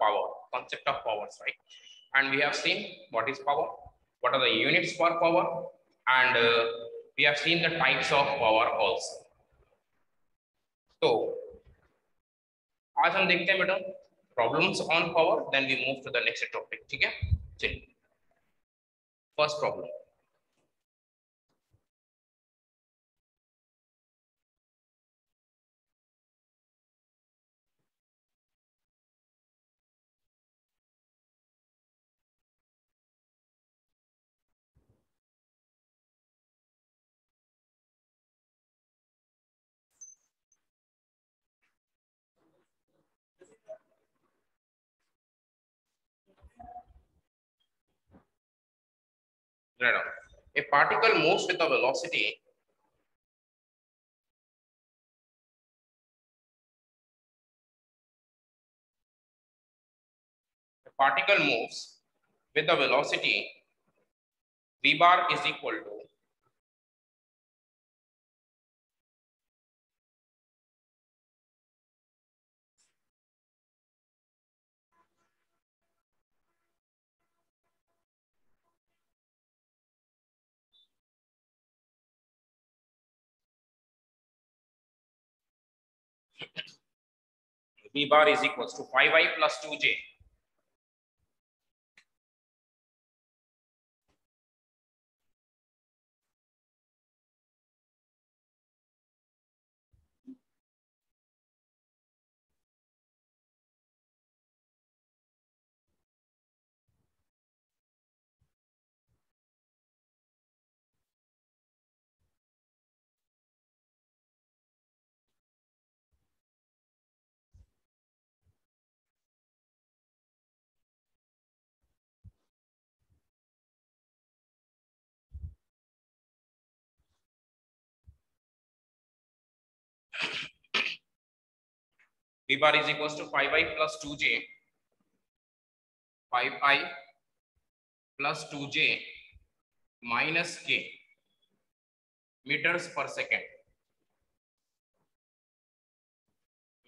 power, concept of powers, right? And we have seen what is power, what are the units for power, and we have seen the types of power also. तो आज हम देखते हैं बेटा problems on power, then we move to the next topic, ठीक है? चलिए, first problem, a particle moves with a velocity v bar is equal to v bar is equals to 5i plus 2j. V bar is equals to 5i plus 2j, 5i plus 2j minus k meters per second,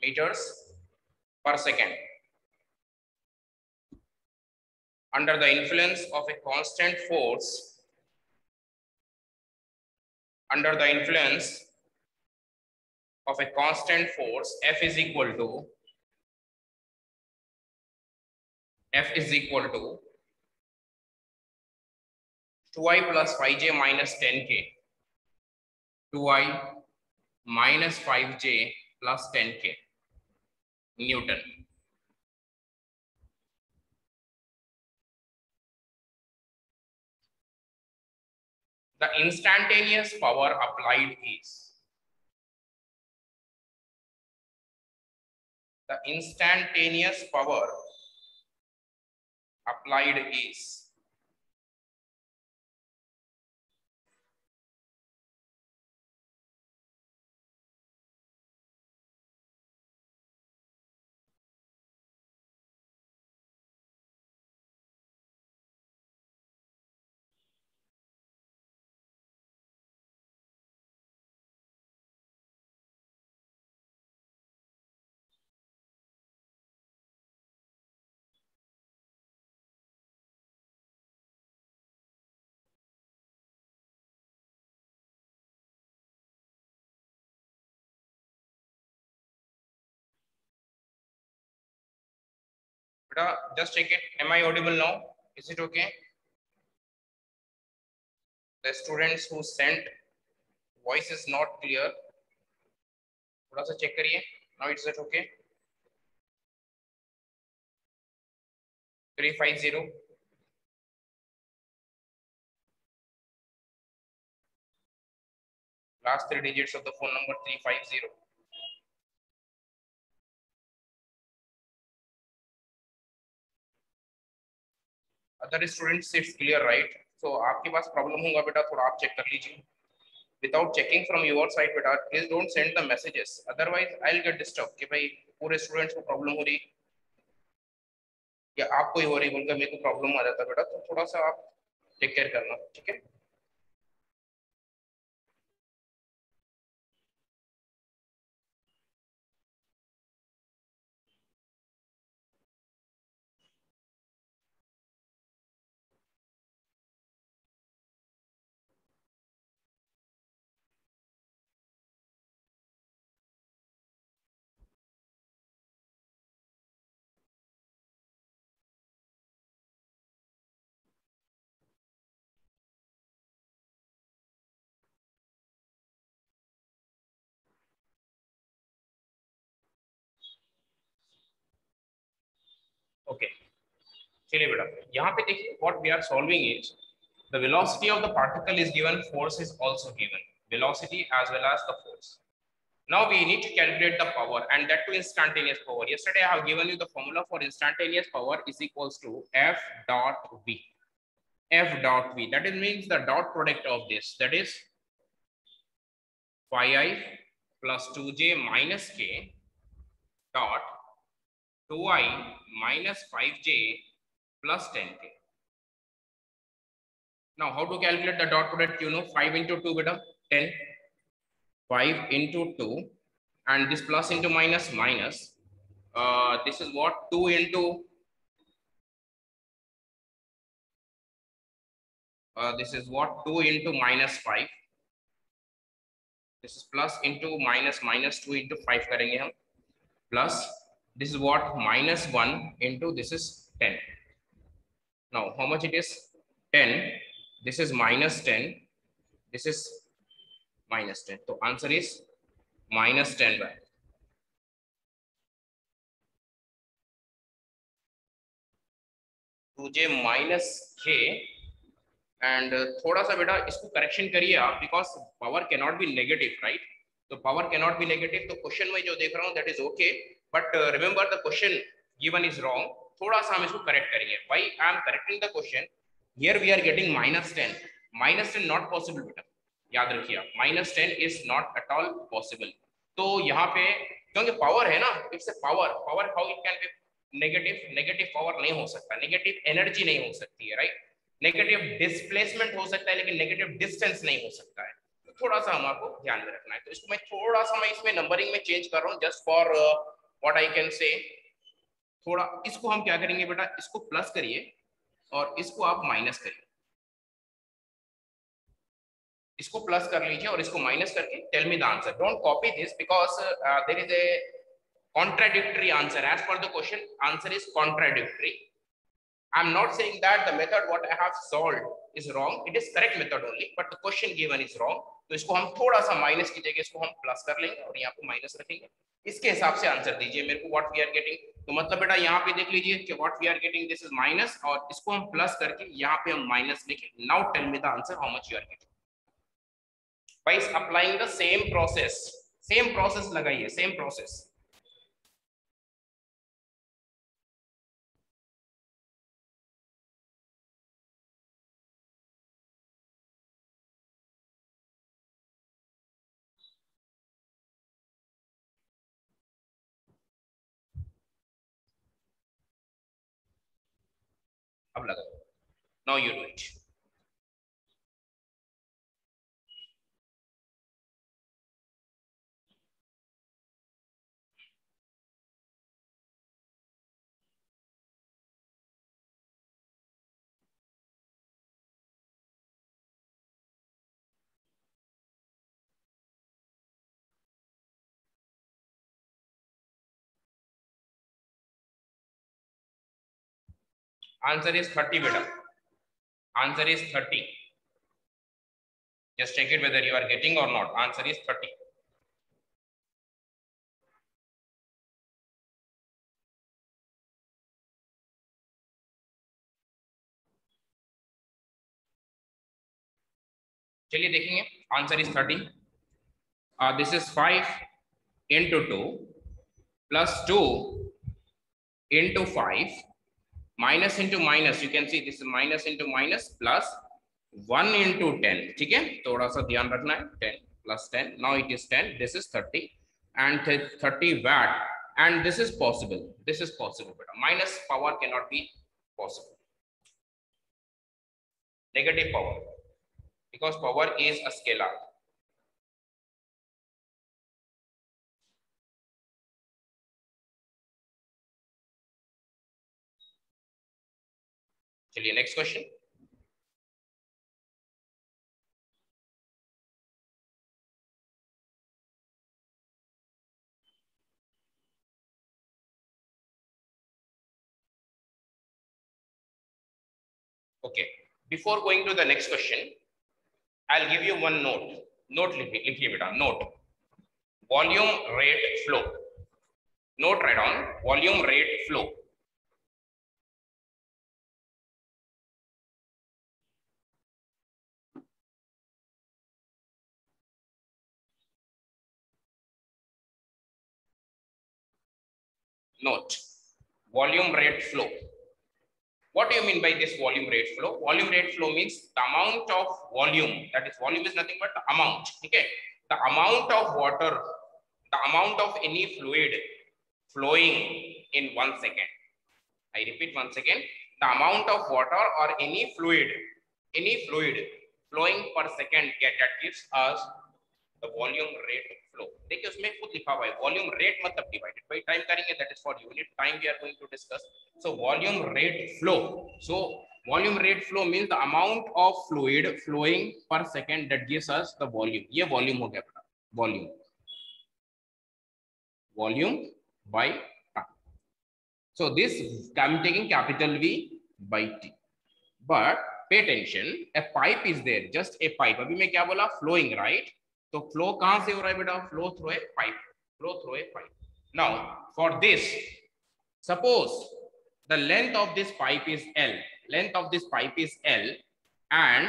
meters per second, under the influence of a constant force, under the influence of a constant force, F is equal to 2i plus 5j minus 10k, 2i minus 5j plus 10k Newton. The instantaneous power applied is, the instantaneous power applied is just check it. Am I audible now? Is it okay? The students who sent voice is not clear. थोड़ा सा check करिए. Now is it okay? 350. Last 3 digits of the phone number 350. Other students it's clear, right? So आपके पास problem होगा बेटा, थोड़ा आप check कर लीजिए. Without checking from your side बेटा, please don't send the messages. Otherwise I'll get disturbed कि भाई पूरे students को problem हो रही या आपको ही हो रही बोलकर मेरे को problem आ जाता बेटा, तो थोड़ा सा आप take care करना, ठीक है? चलिए बेटा, यहाँ पे देखिए what we are solving is the velocity of the particle is given, force is also given, velocity as well as the force. Now we need to calculate the power, and that to instantaneous power. Yesterday I have given you the formula for instantaneous power is equals to F dot V. F dot V, that is means the dot product of this, that is phi I plus 2j minus k dot 2i minus 5j plus 10k. Now how to calculate the dot product? You know, 5 into 2 beta 10, 5 into 2, and this plus into minus minus. This is what 2 into this is what 2 into minus 5. This is plus into minus minus 2 into 5 करेंगे हम, plus this is what minus 1 into this is 10. Now how much it is? 10. This is minus 10. This is minus 10. So answer is minus 10 by 2j minus k. And थोड़ा सा बेटा इसको correction करिए आप, because power can not be negative, right? तो power can not be negative, तो question में जो देख रहा हूँ that is okay, but remember the question given is wrong. थोड़ा सा हम इसको करेक्ट करेंगे. Why I am correcting the question? Here we are getting minus 10. Minus 10 not possible बेटा, याद रखिए आप, minus 10 is not at all possible. तो यहाँ पे क्योंकि पावर है ना, it's a power. Power how it can be negative? Negative power नहीं हो सकता, नेगेटिव एनर्जी नहीं हो सकती है, राइट? नेगेटिव डिस्प्लेसमेंट हो सकता है लेकिन नेगेटिव डिस्टेंस नहीं हो सकता है. तो थोड़ा सा हमारे ध्यान में रखना है. तो इसको मैं थोड़ा सा मैं इसमें नंबरिंग में चेंज कर रहा हूँ, just for what I can say. थोड़ा इसको हम क्या करेंगे बेटा, इसको प्लस करिए और इसको आप माइनस करिए. इसको प्लस कर लीजिए और इसको माइनस करके tell me the answer. Don't copy this because there is a contradictory answer. As per the question, answer is contradictory. I'm not saying that the method what I have solved is wrong. It is correct method only, but the question given is wrong. तो इसको हम थोड़ा सा minus की जगह इसको हम plus कर लेंगे और यहाँ पे माइनस रखेंगे. इसके हिसाब से आंसर दीजिए मेरे को what we are getting. तो मतलब बेटा यहाँ पे देख लीजिए कि what we are getting this is minus, और इसको हम प्लस करके यहाँ पे हम माइनस लिखे. Now tell me the answer how much you are getting. By applying the same process लगाइए, same process. अब लगा. Now you do it. Answer is 30 beta. Answer is 30. Just check it whether you are getting or not. Answer is 30. चलिए देखेंगे. Answer is 30. This is 5 into 2 plus 2 into 5 minus into minus. You can see this is minus into minus plus 1 into 10. ठीक है, थोड़ा सा ध्यान रखना है. 10 plus 10. Now it is 10. This is 30 and 30 watt. And this is possible. This is possible. But minus power cannot be possible. Negative power, because power is a scalar. चलिए next question. Okay, before going to the next question, I'll give you one note. Note लिखिए बेटा. Note volume rate flow. Note right on volume rate flow. Note, volume rate flow. What do you mean by this volume rate flow? Volume rate flow means the amount of volume, that is volume is nothing but the amount. Okay, the amount of water, the amount of any fluid flowing in 1 second. I repeat once again, the amount of water or any fluid flowing per second that gives us the volume rate flow. देखिए उसमें खुद लिखा हुआ है volume rate मतलब divided by time करेंगे, that is for unit time we are going to discuss. So volume rate flow. So volume rate flow means the amount of fluid flowing per second that gives us the volume. ये volume हो गया बेटा, volume by time. So this I'm taking capital V by T. But pay attention, a pipe is there, just a pipe. अभी मैं क्या बोला, flowing, right? तो flow कहाँ से हो रहा है बेटा? Flow through a pipe. Flow through a pipe. Now for this, suppose the length of this pipe is L. Length of this pipe is L, and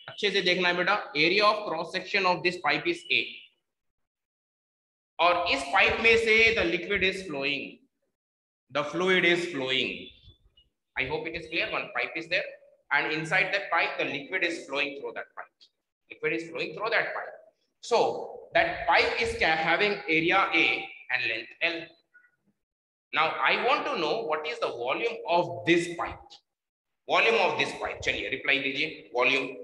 अच्छे से देखना है बेटा, area of cross section of this pipe is A. और इस pipe में से the liquid is flowing, the fluid is flowing. I hope it is clear. One pipe is there, and inside that pipe, the liquid is flowing through that pipe. Liquid is flowing through that pipe. So that pipe is having area A and length L. Now I want to know what is the volume of this pipe. Volume of this pipe. चलिए reply दीजिए. Volume.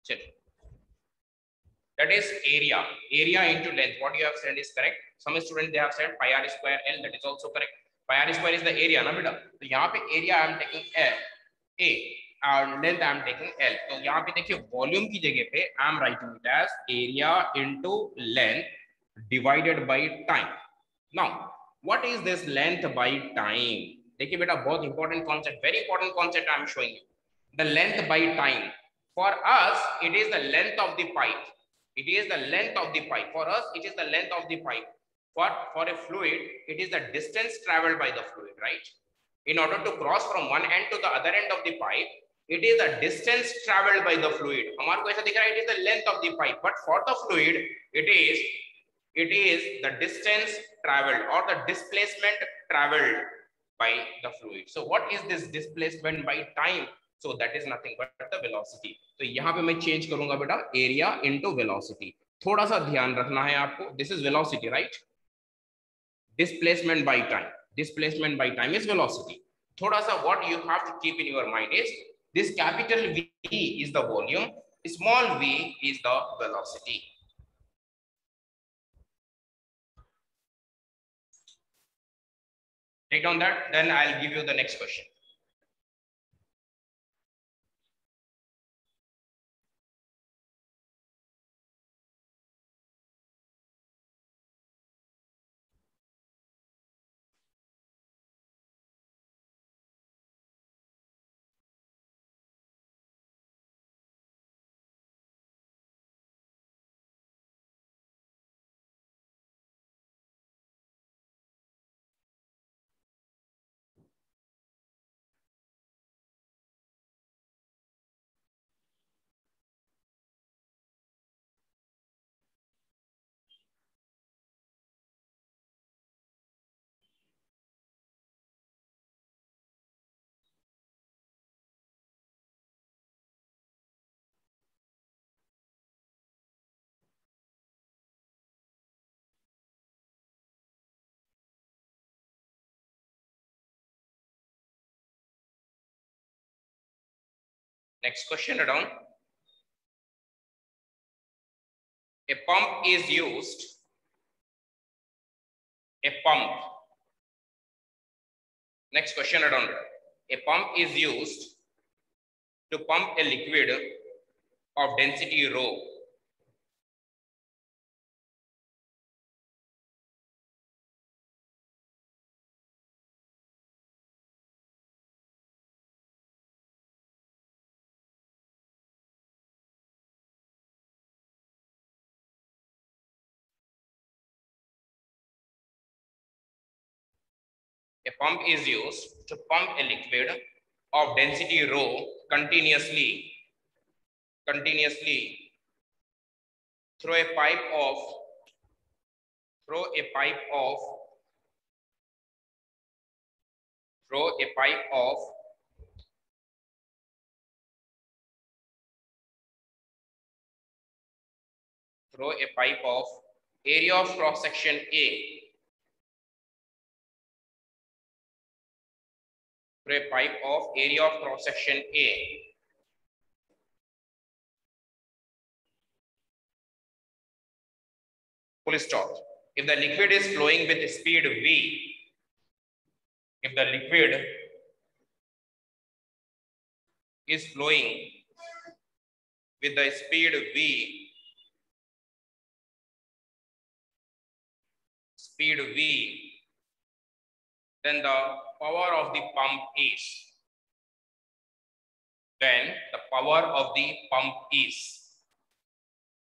चलिए. That is area. Area into length. What you have said is correct. Some students they have said pi r square L. That is also correct. Pi r square is the area, ना बेटा. तो यहाँ पे area I am taking L, A, and length I am taking L. तो यहाँ पे देखिए volume की जगह पे I am writing it as area into length divided by time. Now, what is this length by time? देखिए बेटा बहुत important concept, very important concept I am showing you. The length by time. For us, it is the length of the pipe. It is the length of the pipe. For us, it is the length of the pipe. For a fluid, it is the distance traveled by the fluid, right? In order to cross from one end to the other end of the pipe, it is the distance traveled by the fluid. हमारे को ऐसा दिख रहा है, it is the length of the pipe. But for the fluid, it is the distance traveled or the displacement traveled by the fluid. So what is this displacement by time? So that is nothing but the velocity. तो यहाँ पे मैं change करूंगा बेटा area into velocity. थोड़ा सा ध्यान रखना है आपको. This is velocity, right? Displacement by time. Displacement by time is velocity. थोड़ा सा what you have to keep in your mind is this capital V is the volume, small v is the velocity. Take down that, then I'll give you the next question. Next question down. A pump is used. A pump. Next question down. A pump is used to pump a liquid of density rho. A pump is used to pump a liquid of density rho continuously through a pipe of area of cross section A. Through a pipe of area of cross section A. Full stop. If the liquid is flowing with speed V, if the liquid is flowing with the speed V, then the power of the pump is.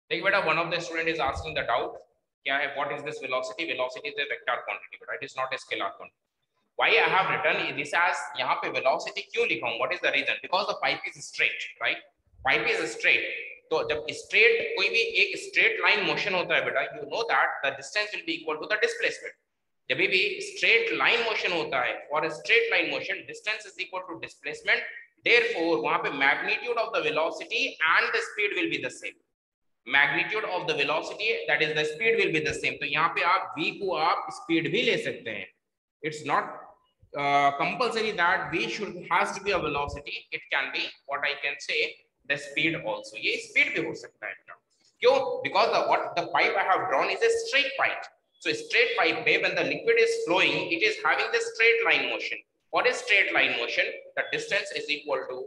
Take beta, one of the student is asking the doubt. What is this velocity? Velocity is a vector quantity, but it is not a scalar quantity. Why I have written this as यहाँ पे velocity क्यों लिखा हूँ? What is the reason? Because the pipe is straight, right? Pipe is straight. तो जब straight कोई भी एक straight line motion होता है बेटा, you know that the distance will be equal to the displacement. जब भी straight line motion होता है, for a straight line motion, distance is equal to displacement. Therefore, वहाँ पे magnitude of the velocity and the speed will be the same. Magnitude of the velocity, that is the speed, will be the same. तो यहाँ पे आप v को आप speed भी ले सकते हैं. It's not compulsory that v has to be a velocity. It can be, what I can say, the speed also. ये speed भी हो सकता है. क्यों? Because the pipe I have drawn is a straight pipe. So a straight pipe में when the liquid is flowing, it is having the straight line motion. For a straight line motion, the distance is equal to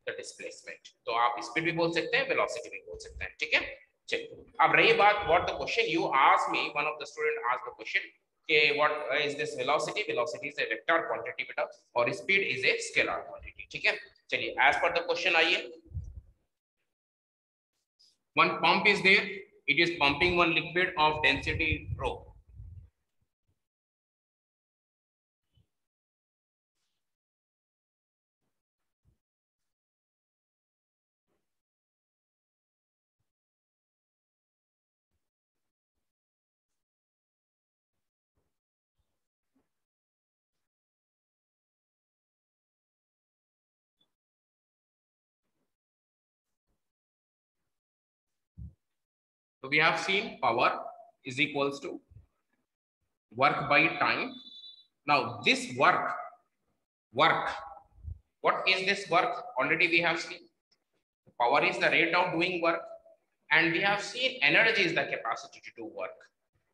the displacement. तो आप speed भी बोल सकते हैं, velocity भी बोल सकते हैं. ठीक है? चलिए. अब रही बात, what the question you asked me, one of the student asked the question, कि what is this velocity? Velocity is a vector quantity बेटा, और speed is a scalar quantity. ठीक है? चलिए, as per the question आइए. One pump is there. It is pumping one liquid of density rho. So we have seen power is equals to work by time. Now this work, what is this work? Already we have seen. Power is the rate of doing work, and we have seen energy is the capacity to do work.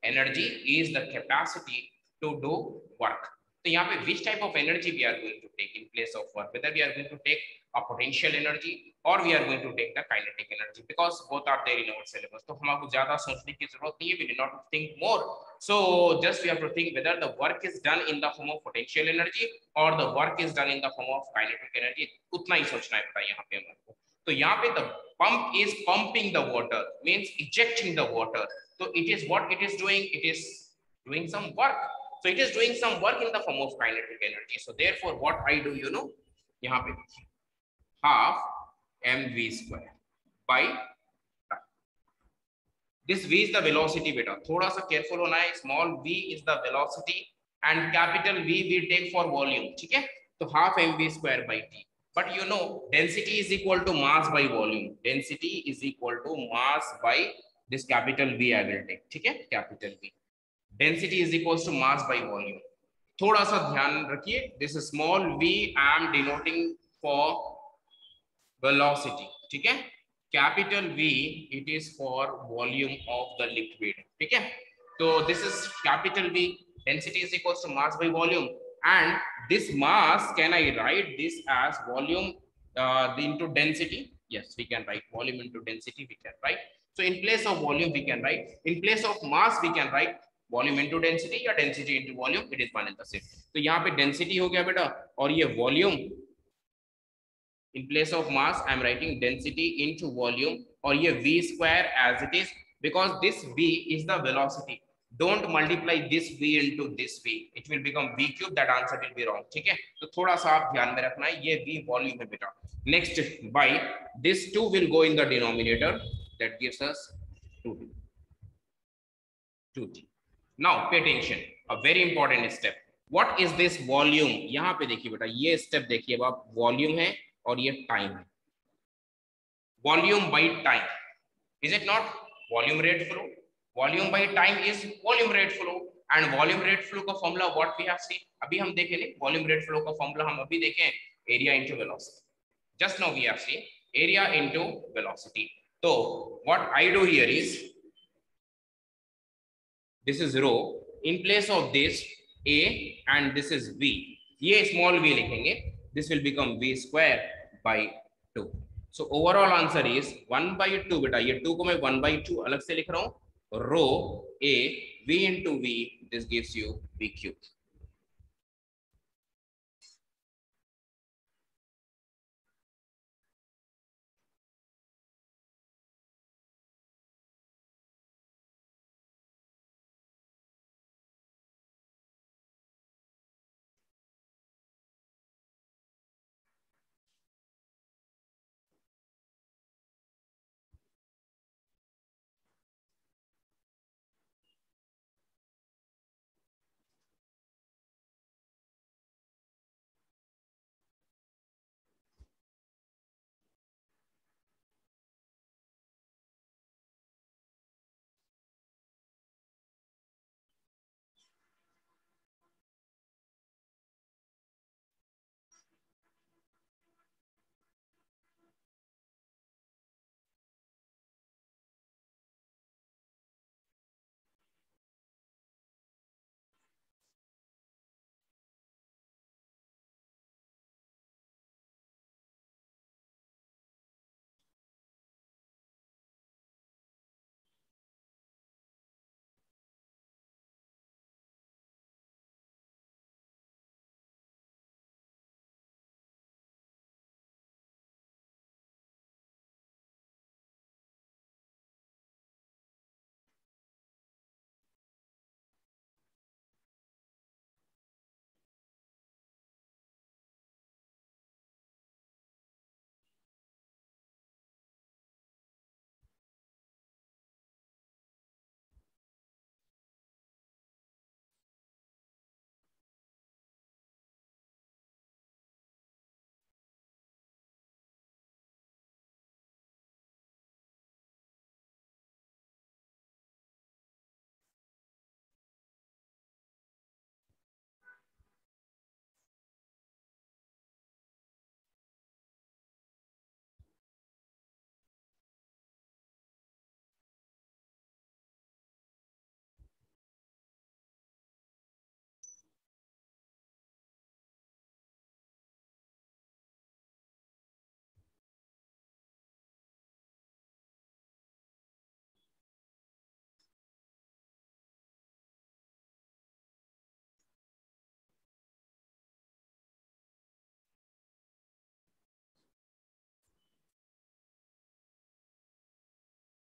Energy is the capacity to do work. So यहाँ पे which type of energy we are going to take in place of work? Whether we are going to take a potential energy or we are going to take the kinetic energy, because both are there in our syllabus. तो हमको ज़्यादा सोचने की ज़रूरत नहीं है. We need not to think more. So just we have to think whether the work is done in the form of potential energy or the work is done in the form of kinetic energy. उतना ही सोचना है बेटा यहाँ पे हमको. तो यहाँ पे the pump is pumping the water, means ejecting the water. So it is what it is doing. It is doing some work. So it is doing some work in the form of kinetic energy. So therefore, what I do, you know, यहाँ पे half mv square by time. This v is the velocity beta. थोड़ा सा careful होना है. Small v is the velocity and capital V we take for volume. ठीक है? तो half mv square by t. But you know, density is equal to mass by volume. Density is equal to mass by this capital V I will take. ठीक है? Capital V. Density is equals to mass by volume. थोड़ा सा ध्यान रखिए. This small v I am denoting for velocity, ठीक है। Capital V it is for volume of the liquid, ठीक है। तो this is capital V, density is equals to mass by volume, and this mass can I write this as volume into density? Yes, we can write volume into density, we can write. So in place of volume we can write, in place of mass we can write volume into density या density into volume, it is one and the same. तो यहाँ पे density हो गया बेटा, और ये volume, in place of mass I am writing density into volume, और ये v square as it is, because this v is the velocity. Don't multiply this v into this v, it will become v cube, that answer will be wrong, ठीक है। तो थोड़ा सा आप ध्यान में रखना है, ये v वॉल्यूम है बेटा। Next, by this 2 will go in the denominator, that gives us 2t, 2t. Now pay attention, a very important step. What is this volume? यहाँ पे देखिए बेटा, ये स्टेप देखिए आप, वॉल्यूम है और ये टाइम है। Volume by time, is it not? Volume rate flow, volume by time is volume rate flow, and volume rate flow का formula what we have seen, अभी हम देखे नहीं, वॉल्यूम रेट फ्लो का फॉर्मूला हम अभी देखें, area into velocity. Just now we have seen area into velocity. तो what I do here is, this is rho, in place of this a and this is v, ये small v लिखेंगे, this will become v square by 2. So overall answer is 1 by 2 बेटा, ये 2 को मैं 1 by 2 अलग से लिख रहा हूँ, rho a v into v, this gives you v cube.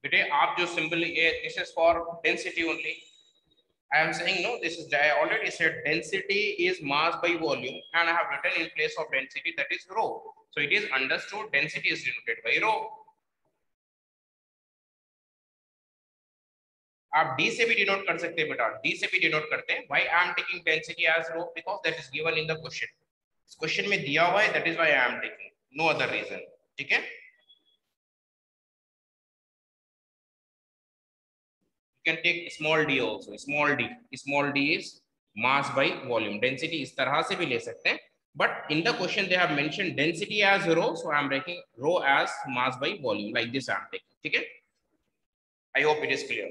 बेटे आप जो symbol, this is for density only, I am saying no, this is, I already said density is mass by volume, and I have written in place of density that is rho. So it is understood density is denoted by rho. आप d से भी denote कर सकते हैं बेटा, d से भी denote करते हैं। Why I am taking density as rho? Because that is given in the question. इस क्वेश्चन में दिया हुआ है, that is why I am taking, no other reason, ठीक है। can take small d also, small d is mass by volume, density इस तरह से भी ले सकते हैं, But in the question they have mentioned density as rho, so I am taking rho as mass by volume. Like this I am taking. Okay. I hope it is clear.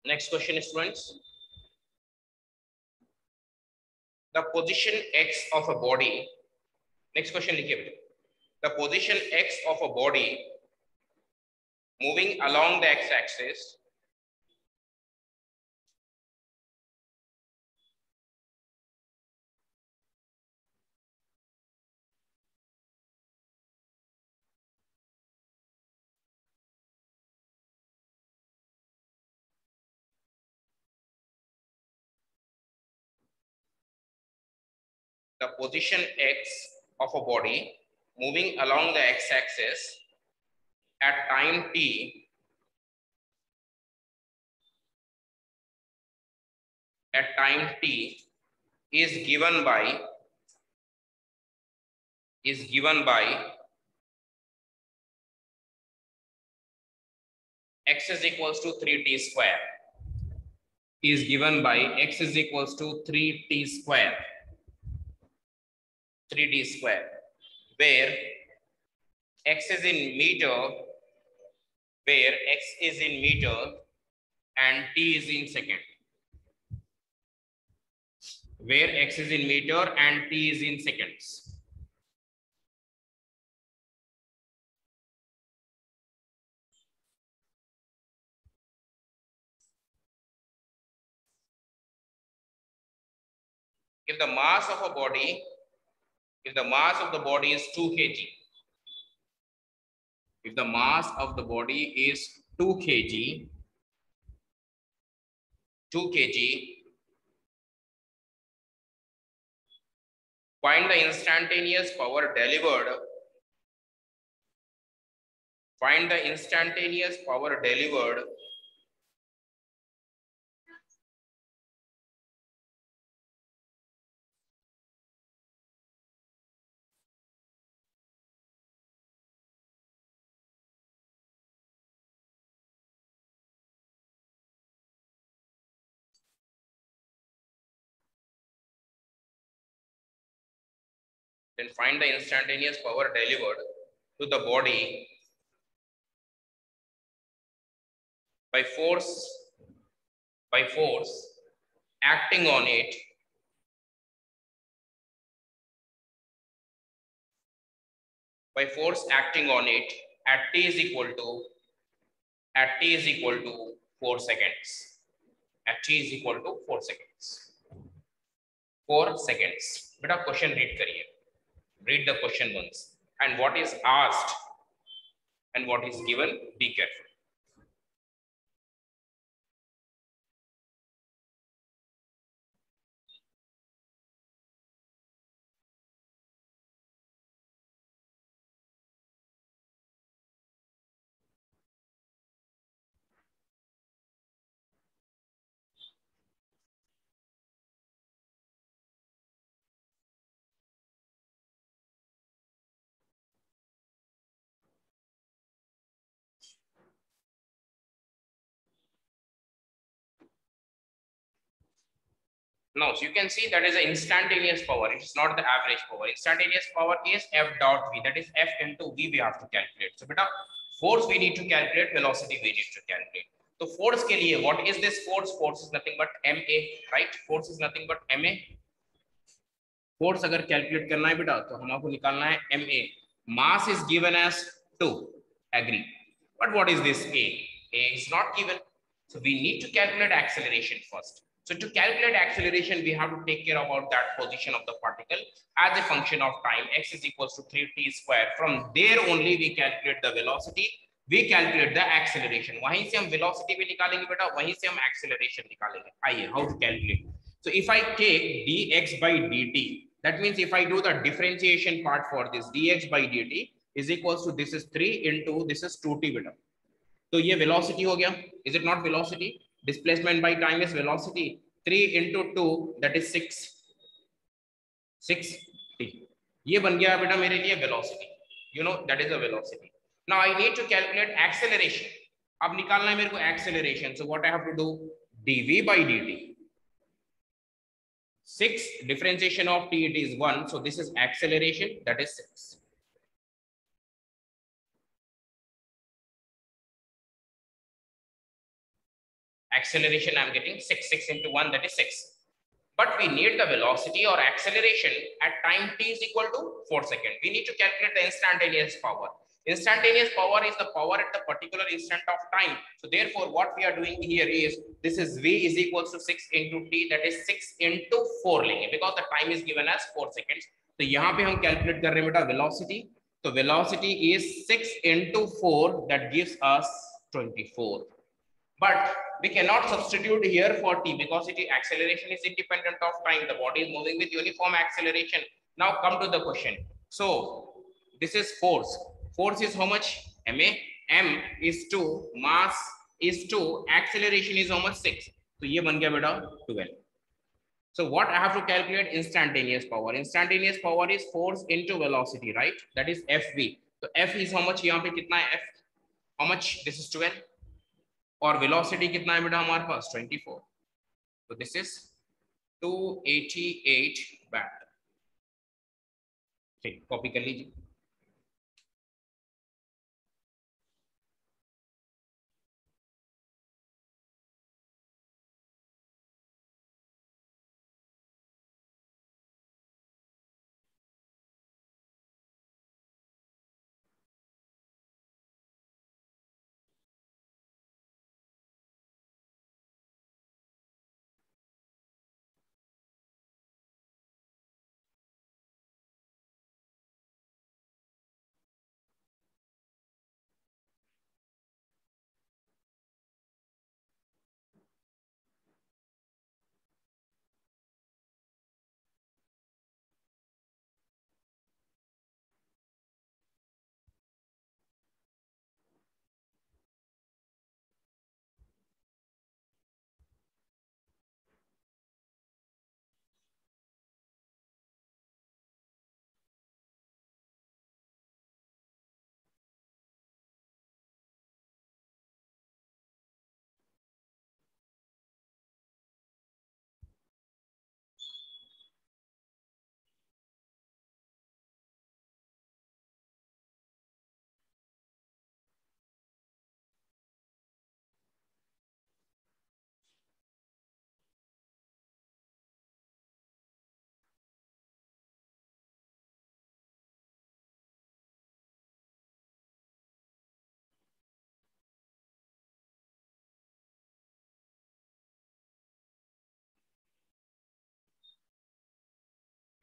Next question, students. The position x of a body. Next question, likhiye. The position x of a body moving along the x-axis the position x of a body moving along the x-axis at time t is given by x is equals to 3t square, is given by x is equals to 3t square, where x is in meter, and t is in second. Where x is in meter and t is in seconds. If the mass of the body is 2 kg, if the mass of the body is 2 kg, find the instantaneous power delivered. Then find the instantaneous power delivered to the body by force acting on it at t is equal to 4 seconds. At t is equal to 4 seconds. 4 seconds. Beta question read kariye. Read the question once. And what is asked and what is given, be careful. Now, so you can see that is an instantaneous power. It is not the average power. Instantaneous power is F dot V. That is F into V we have to calculate. So, beta, force we need to calculate, velocity we need to calculate. So, force ke liye, what is this force? Force is nothing but MA, right? Force is nothing but MA. Force agar calculate karna hai beta, to humko nikalna hai MA. Mass is given as 2. Agree. But what is this A? A is not given. So, we need to calculate acceleration first. So to calculate acceleration, we have to take care about that position of the particle as a function of time. X is equals to 3t square. From there only we calculate the velocity, we calculate the acceleration. वहीं से हम velocity भी निकालेंगे बेटा, वहीं से हम acceleration निकालेंगे. आइए, how to calculate? So if I take dx by dt, That means if I do the differentiation part for this dx by dt is equals to this is 3 into this is 2t beta. तो ये velocity हो गया. Is it not velocity? Displacement by time is velocity. 3 into 2 that is 6t. ये बन गया बेटा मेरे लिए velocity. You know that is a velocity. Now I need to calculate acceleration. अब निकालना है मेरे को acceleration. So what I have to do? dv by dt. 6 differentiation of t it is 1. So this is acceleration, that is 6. Acceleration I'm getting 6 into 1, that is 6. But we need the velocity or acceleration at time t is equal to 4 seconds. We need to calculate the instantaneous power. Instantaneous power is the power at the particular instant of time. So therefore what we are doing here is this is v is equals to 6 into t, that is 6 into 4 लेंगे because the time is given as 4 seconds. तो यहाँ पे हम calculate कर रहे हैं बेटा velocity. तो velocity is 6 into 4, that gives us 24. But we cannot substitute here for t because acceleration is independent of time. The body is moving with uniform acceleration. Now come to the question. So this is force. Force is how much? ma. M is 2, mass is 2, acceleration is how much? 6. So ये बन गया बेटा 12. So what I have to calculate? Instantaneous power. Instantaneous power is force into velocity, right? That is fv. So f is how much? यहाँ पे कितना है f? How much? This is 12. और velocity कितना है बेटा हमारे पास 24. तो दिस इज 288 वाट. ठीक, कॉपी कर लीजिए.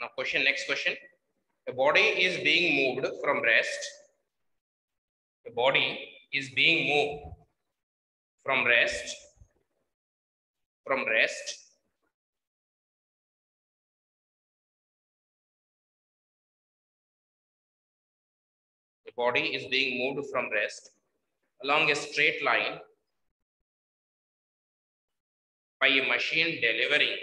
Now question, next question. The body is being moved from rest. The body is being moved from rest. From rest. The body is being moved from rest along a straight line by a machine delivering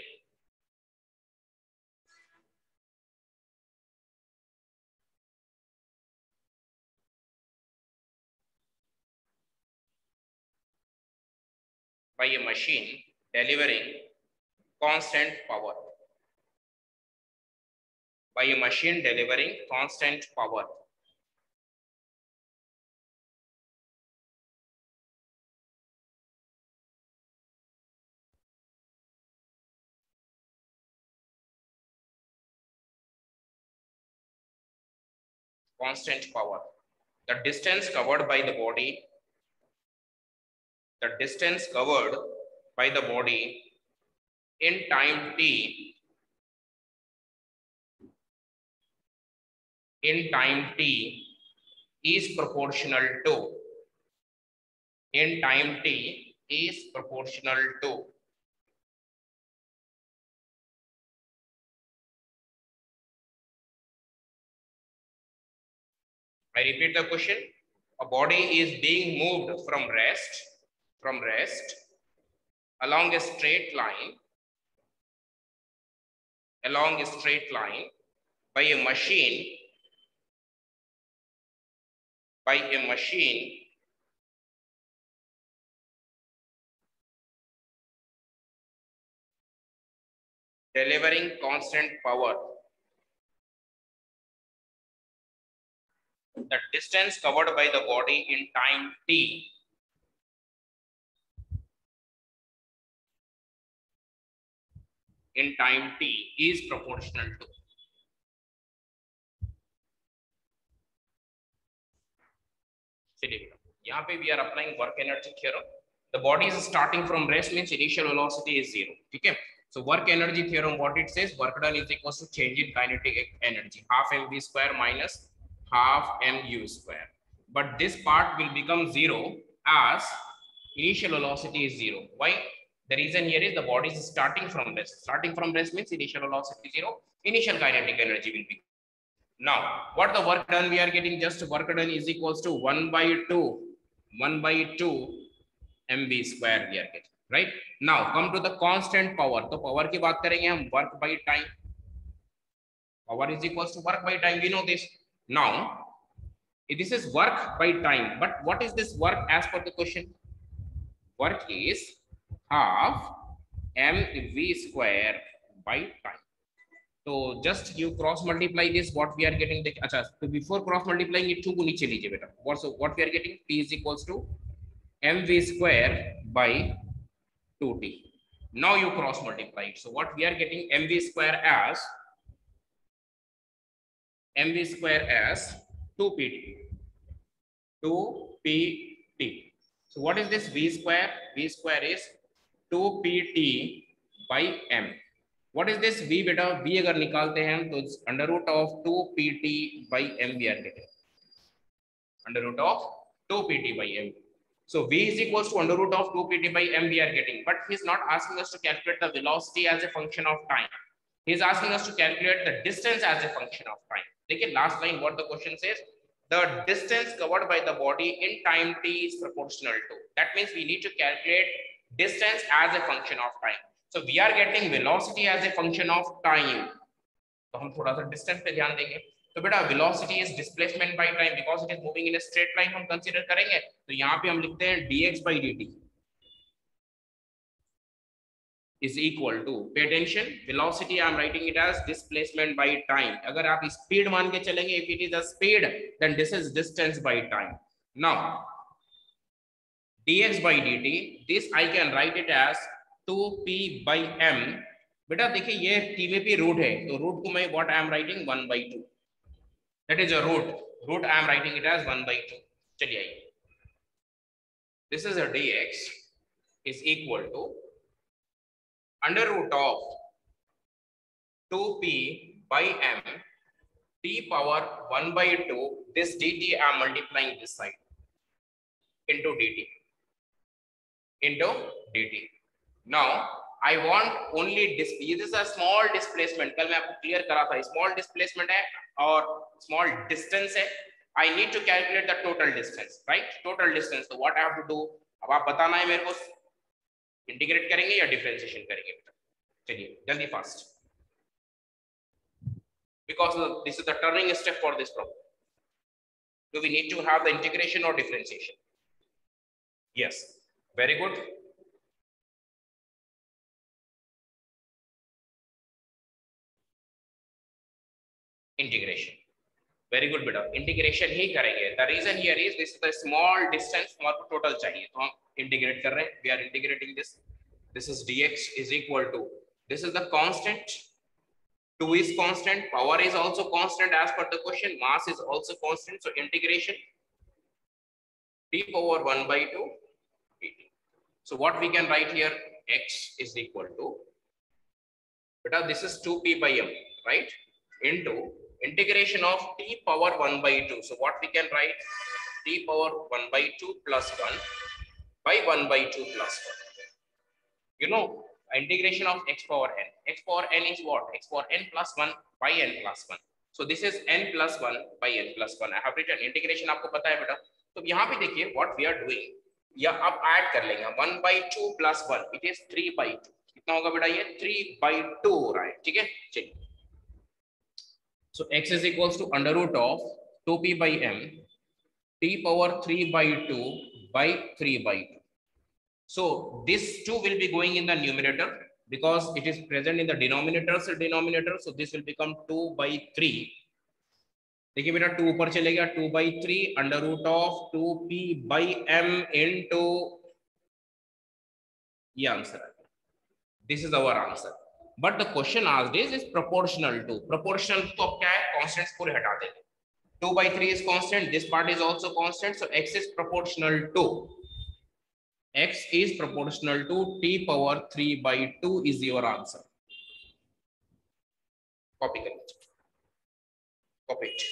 constant power. By a machine delivering constant power. Constant power. The distance covered by the body. The distance covered by the body in time t is proportional to I repeat the question. A body is being moved from rest along a straight line by a machine delivering constant power. The distance covered by the body in time t is proportional to. यहाँ पे we are applying work energy theorem. The body is starting from rest means initial velocity is 0. ठीक है? So work energy theorem, what it says, work done is equals to change in kinetic energy, half mv square minus half mu square. But this part will become 0 as initial velocity is 0. Why? The reason here is the body is starting from rest. Starting from rest means initial velocity 0. Initial kinetic energy will be. Now, what the work done we are getting, just work done is equals to 1 by 2 mv square we are getting, right? Now come to the constant power. तो power की बात करेंगे हम, work by time. Power is equals to work by time. We know this. Now this is work by time, but what is this work as per the question? Work is half mv square by time. So just you cross multiply this, what we are getting. अच्छा, so before cross multiplying it 2 को नीचे लीजिए बेटा. What we are getting? P is equals to mv square by 2t. Now you cross multiply it. So what we are getting, mv square as 2pt. So what is this v square? V square is 2pt by m. What is this v beta? V अगर निकालते हैं तो under root of 2pt by m we are getting. Under root of 2pt by m. So v is equals to under root of 2pt by m we are getting, but he is not asking us to calculate the velocity as a function of time. He is asking us to calculate the distance as a function of time. देखिए last line what the question says, the distance covered by the body in time t is proportional to. That means we need to calculate distance as a function of time. So we are getting velocity as a function of time. तो हम थोड़ा सा distance पे ध्यान देंगे. तो बेटा velocity is displacement by time because it is moving in a straight line हम consider करेंगे. तो यहाँ पे हम लिखते हैं dx by dt is equal to, pay attention, velocity I am writing it as displacement by time. अगर आप speed मान के चलेंगे, if it is a speed then this is distance by time. Now dx by dt, this I can write it as 2p by m. बेटा देखिए ये t में भी root है, तो root को मैं what I am writing 1 by 2. That is a root I am writing it as 1 by 2. चलिए आइए, this is a dx is equal to under root of 2p by m t power 1 by 2, this dt I am multiplying this side into dt. Now I want only this is a small displacement. कल मैं आपको clear करा था, small displacement है और small distance है. I need to calculate the total distance, right? Total distance. So what I have to do? अब आप बताना है मेरे को, इंटीग्रेट करेंगे या डिफरेंशिएशन करेंगे बेटा? चलिए जल्दी fast, because this is the turning step for this problem. Do we need to have the integration or differentiation? Yes, very good. Integration, very good बेटा, इंटीग्रेशन ही करेंगे. The reason here is this is the small distance, हमारे को total चाहिए तो हम integrate कर रहे हैं. We are integrating this. This is dx is equal to, this is the constant, 2 is constant, power is also constant as per the question, mass is also constant. So integration t power 1 by 2 dt. So what we can write here, x is equal to, beta this is 2p by m, right, into integration of t power 1 by 2. So what we can write, t power 1 by 2 plus 1 by 1 by 2 plus 1. You know, integration of x power n. X power n is what? X power n plus 1 by n plus 1. So this is n plus 1 by n plus 1. I have written integration आपको पता है बेटा. तो यहाँ पे देखिए what we are doing. या अब ऐड कर लेंगे 1 by 2 plus 1. It is 3 by 2. कितना होगा बेटा ये 3 by 2 हो रहा है. ठीक है चलिए. So x is equals to under root of 2p by m t power 3 by 2 by 3 by 2. So this 2 will be going in the numerator because it is present in the denominator. So this will become 2 by 3. देखिए बेटा 2 ऊपर चलेगा 2 by 3 under root of 2p by m into ये answer है. This is our answer. But the question asked is proportional to. Proportional तो अब क्या है? Constants पूरे हटा देंगे. 2 by 3 is constant. This part is also constant. So x is proportional to. X is proportional to t power 3 by 2 is your answer. Copy कर लीजिए. Copy it.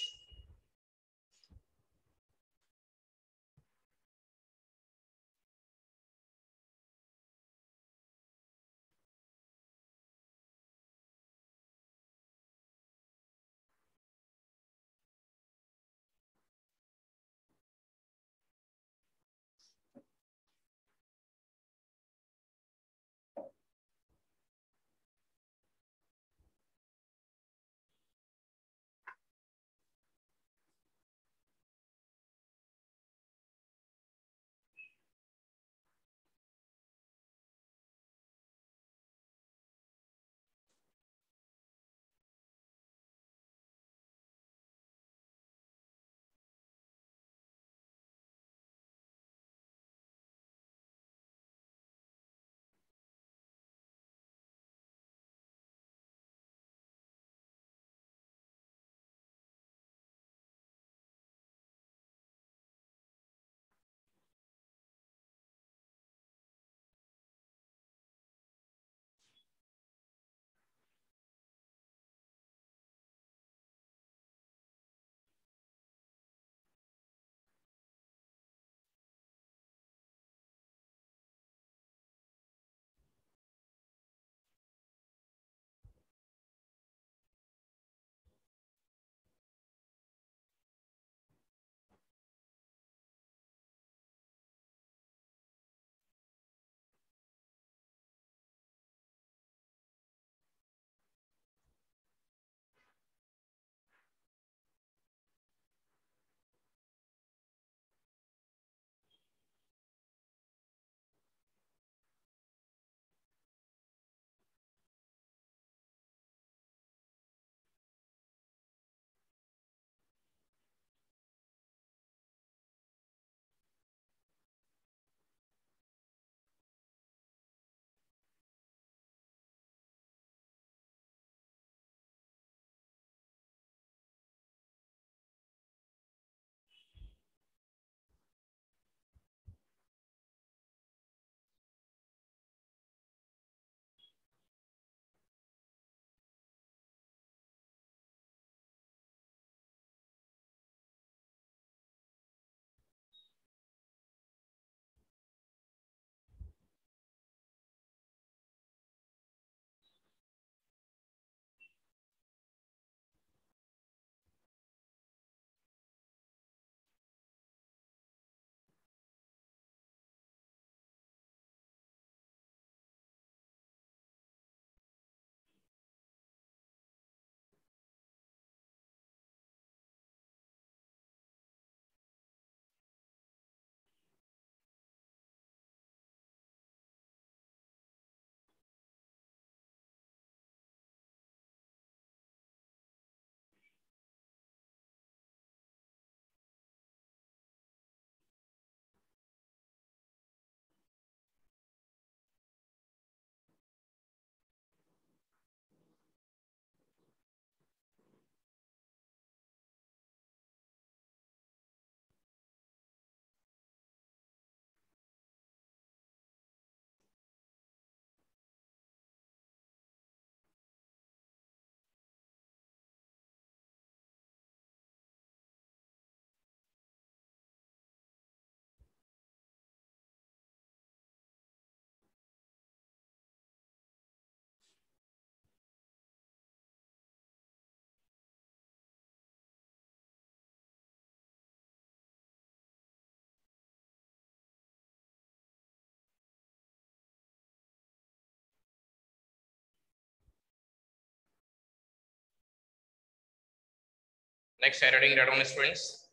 Next heading, that one, students.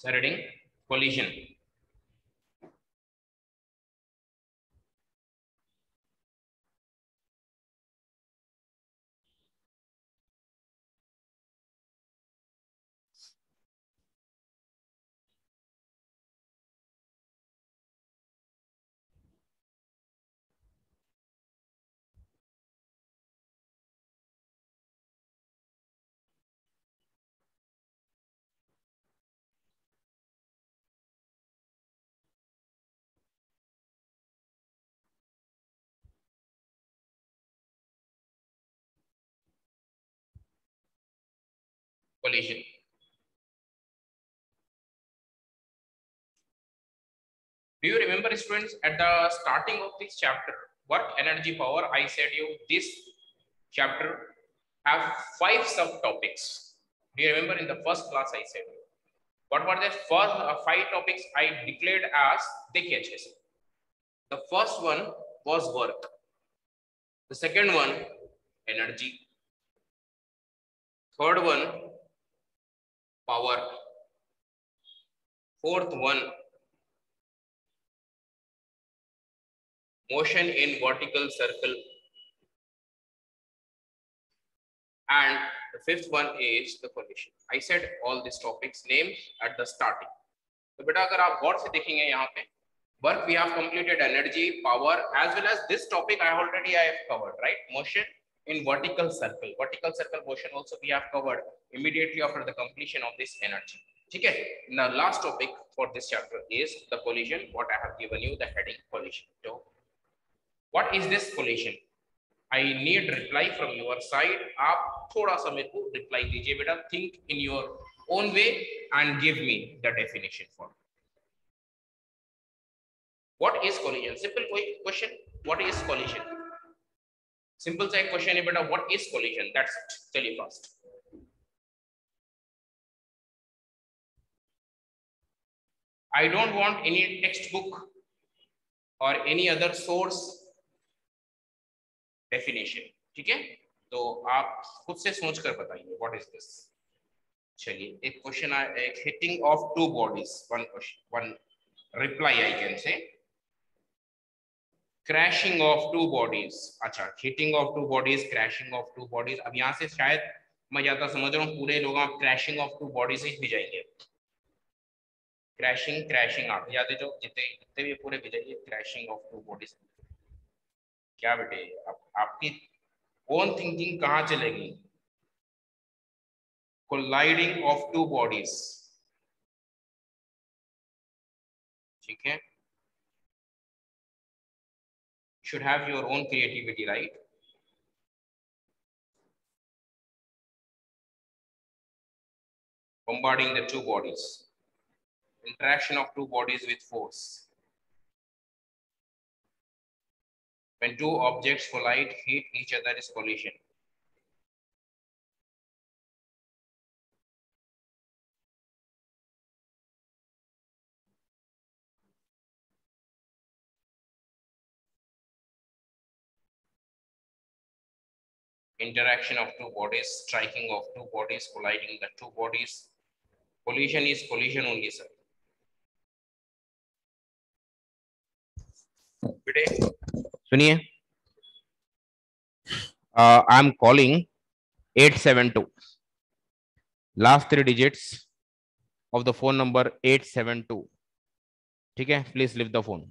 Heading collision. Collision. Do you remember, students, at the starting of this chapter, work, energy, power, I said you this chapter have 5 subtopics. Do you remember in the first class I said? What were the first 5 topics I declared as देखिए अच्छे से. The first one was work. The second one, energy. Third one, power. Fourth one, motion in vertical circle. And the fifth one is the collision. I said all these topics names at the starting. तो बेटा अगर आप गौर से देखेंगे यहाँ पे work we have completed, energy, power, as well as this topic I have covered, right? Motion in vertical circle. Vertical circle motion also we have covered immediately after the completion of this energy. Okay. Now last topic for this chapter is the collision. What I have given you the heading collision. So what is this collision? I need reply from your side. आप थोड़ा सा मेरे को reply दीजिए बेटा. Think in your own way and give me the definition for it. What is collision? Simple question. What is collision? Simple सा एक question है बेटा. What is collision? That's it. चलिए first. I don't want any textbook or any other source definition. ठीक है? तो आप खुद से सोच कर बताइए. What is this? चलिए एक क्वेश्चन एक hitting of two bodies. One question. One reply I can say. Crashing of two bodies. अच्छा, hitting of two bodies, crashing of two bodies. अब यहाँ से शायद मैं ज्यादा समझ रहा हूँ पूरे लोग आप crashing of two bodies ही भी जाएंगे. crashing आप याद है जो जितने जितने भी पूरे भी जाइए crashing of two bodies. क्या बेटे आपकी own thinking कहाँ चलेगी? Colliding of two bodies. ठीक है? Should have your own creativity, right? Bombarding the two bodies. Interaction of two bodies with force. When two objects collide, hit each other is collision. Interaction of two bodies, striking of two bodies, colliding the two bodies. Collision is collision only, sir. बेटे सुनिए, I am calling 872. Last 3 digits of the phone number 872. ठीक है? Please leave the phone.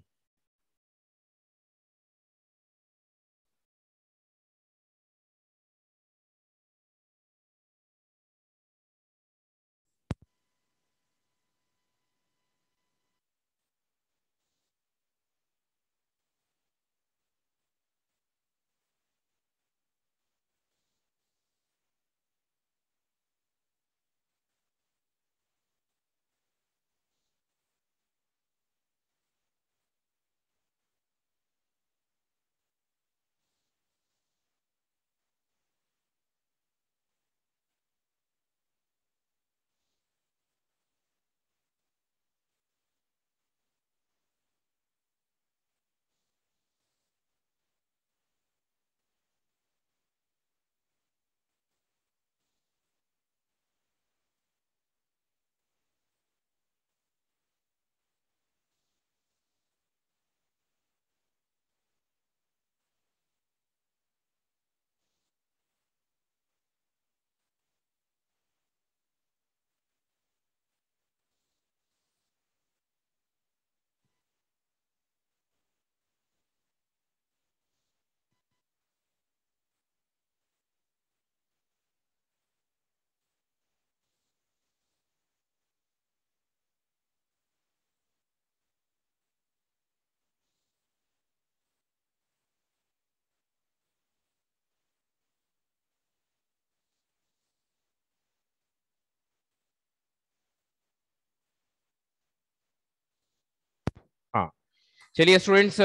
चलिए students,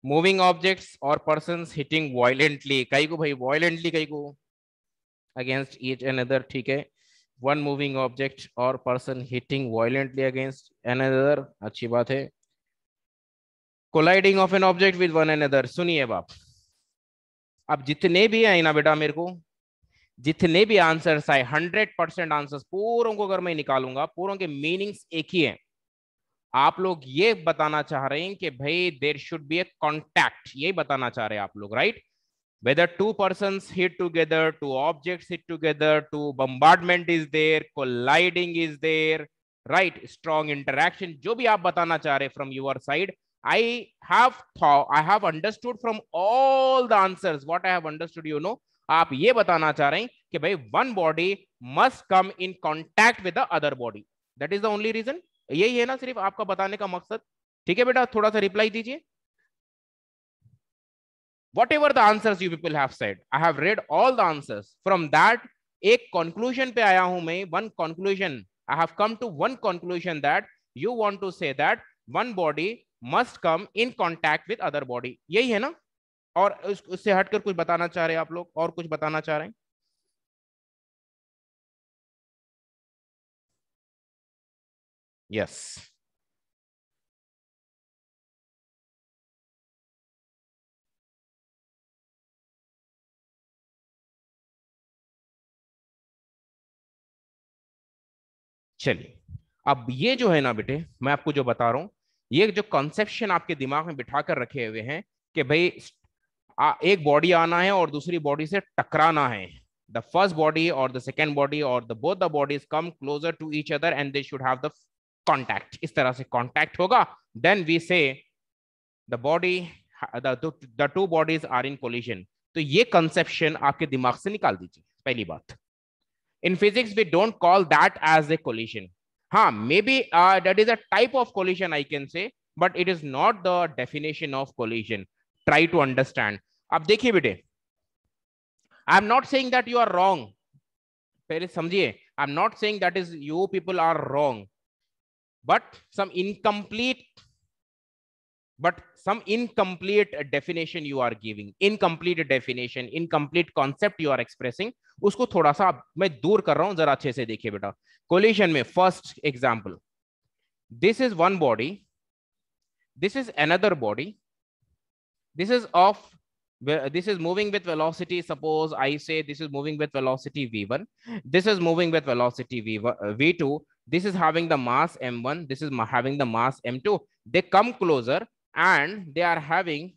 moving objects और persons hitting violently, कई को भाई violently, कई को अगेंस्ट ईच अनदर, ठीक है। वन मूविंग ऑब्जेक्ट और person hitting violently against another, अच्छी बात है। Colliding of an object with one another, सुनिए बाप, अब जितने भी आए ना बेटा, मेरे को जितने भी आंसर्स आए 100% आंसर्स पूरों को अगर मैं निकालूंगा, पूरों के मीनिंग्स एक ही है। आप लोग ये बताना चाह रहे हैं कि भाई there should be a contact, यही बताना चाह रहे हैं आप लोग, right? Whether two persons hit together, two objects hit together, two bombardment is there, colliding is there, right? Strong interaction, जो भी आप बताना चाह रहे from your side, I have understood from all the answers what I have understood, you know, आप ये बताना चाह रहे हैं कि भाई one body must come in contact with the other body, that is the only reason। यही है ना सिर्फ आपका बताने का मकसद? ठीक है बेटा, थोड़ा सा रिप्लाई दीजिए। Whatever the answers you people have said, I have read all the answers. From that, एक conclusion पे आया हूं मैं, one conclusion. I have come to one conclusion that you want to say that one body must come in contact with other body. यही है ना? और उससे हटकर कुछ बताना चाह रहे हैं आप लोग, और कुछ बताना चाह रहे हैं? Yes. चलिए, अब ये जो है ना बेटे, मैं आपको जो बता रहा हूं, ये जो कॉन्सेप्शन आपके दिमाग में बिठा कर रखे हुए हैं कि भाई एक बॉडी आना है और दूसरी बॉडी से टकराना है, द फर्स्ट बॉडी और द सेकेंड बॉडी और the both the bodies come closer to each other and they should have the contact, इस तरह से कॉन्टैक्ट होगा, then we say the body the two bodies are in collision. तो ये conception आपके दिमाग से निकाल दीजिए, पहली बात। In physics, we don't call that as a collision. हाँ, maybe that is a type of collision I can say, but it is not the definition of collision. Try to understand. अब देखिए बेटे, I am not saying that you are wrong. पहले समझिए, I am not saying that is you people are wrong, but some incomplete definition you are giving, incomplete definition, incomplete concept you are expressing, उसको थोड़ा सा मैं दूर कर रहा हूं, जरा अच्छे से देखिए बेटा। कोलिजन में first example, this is one body, this is another body, this is moving with velocity, suppose I say this is moving with velocity v1, this is moving with velocity v2, this is having the mass m1, this is having the mass m2, they come closer and they are having